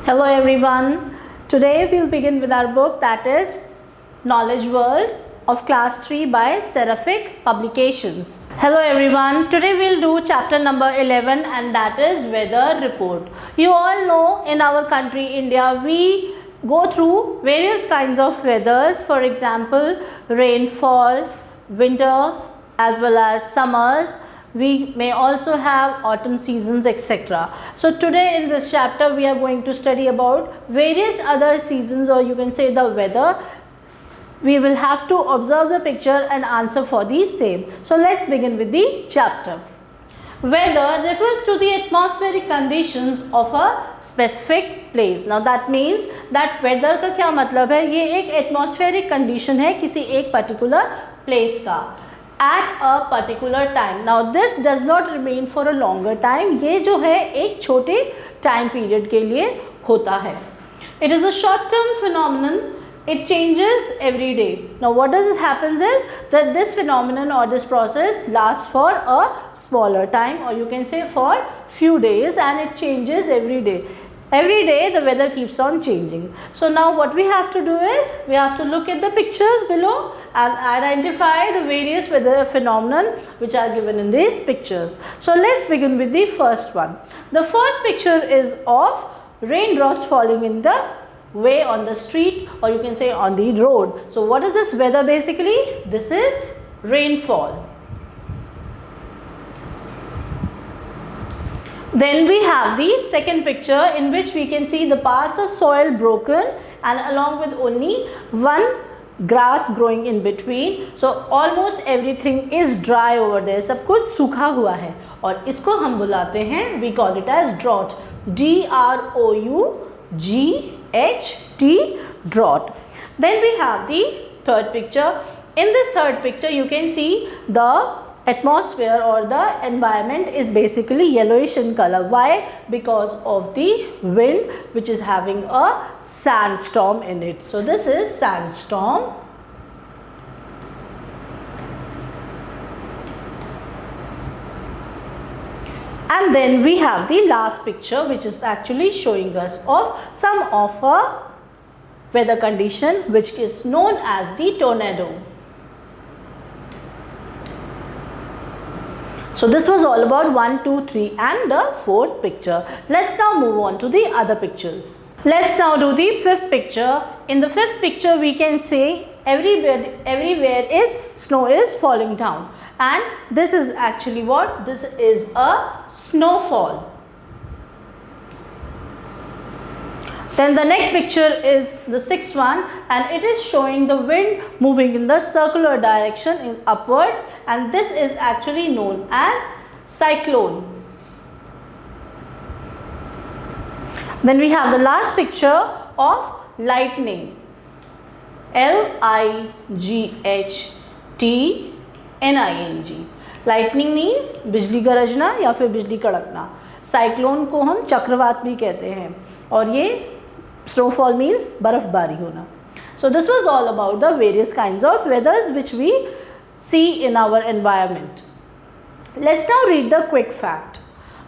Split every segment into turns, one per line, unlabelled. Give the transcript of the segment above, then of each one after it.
Hello everyone. Today we'll begin with our book that is Knowledge World of Class 3 by Seraphic Publications. Hello everyone. Today we'll do chapter number 11 and that is Weather Report. You all know in our country India we go through various kinds of weathers. For example, rainfall, winters as well as summers. We may also have autumn seasons, etc. So today in this chapter we are going to study about various other seasons, or you can say the weather. We will have to observe the picture and answer for the same. So let's begin with the chapter. Weather refers to the atmospheric conditions of a specific place. Now that means that weather का क्या मतलब है? ये एक atmospheric condition है किसी एक particular place का at a particular time. Now this does not remain for a longer time. ये जो है एक छोटे time period के लिए होता है. It is a short term phenomenon. It changes every day. Now what does this happens is that this phenomenon or this process lasts for a smaller time, or you can say for few days, and it changes every day. Every day the weather keeps on changing. So now what we have to do is we have to look at the pictures below and identify the various weather phenomenon which are given in these pictures. So let's begin with the first one. The first picture is of raindrops falling in the way on the street, or you can say on the road. So what is this weather basically? This is rainfall. Then we have the second picture in which we can see the parts of soil broken and along with only one grass growing in between. So almost everything is dry over there. सब कुछ सूखा हुआ है और इसको हम बुलाते हैं, we call it as drought. D-R-O-U-G-H-T, drought. Then we have the third picture. In this third picture you can see the atmosphere or the environment is basically yellowish in color. Why? Because of the wind which is having a sandstorm in it. So this is sandstorm. And then we have the last picture which is actually showing us of some of a weather condition which is known as the tornado. So this was all about 1, 2, 3 and the fourth picture. Let's now move on to the other pictures. Let's now do the fifth picture. In the fifth picture we can say everywhere is snow is falling down, and this is actually what? This is a snowfall. Then the next picture is the sixth one, and it is showing the wind moving in the circular direction in upwards, and this is actually known as cyclone. Then we have the last picture of lightning. L-I-G-H-T-N-I-N-G. Lightning means बिजली गरजना या फिर बिजली कड़कना. Cyclone को हम चक्रवात भी कहते हैं, और ये snowfall means बर्फबारी होना. So this was all about the various kinds of weathers which we see in our environment. Let's now read the quick fact.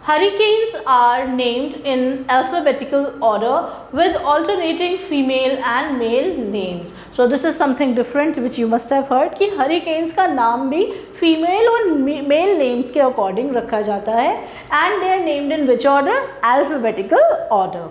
Hurricanes are named in alphabetical order with alternating female and male names. So this is something different which you must have heard कि hurricanes का नाम भी female और male names के according रखा जाता है, and they are named in which order? Alphabetical order.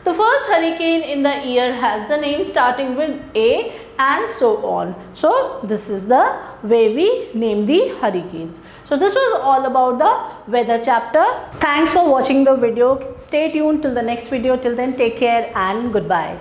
The first hurricane in the year has the name starting with A and so on. So this is the way we name the hurricanes. So this was all about the weather chapter. Thanks for watching the video. Stay tuned till the next video. Till then, take care and goodbye.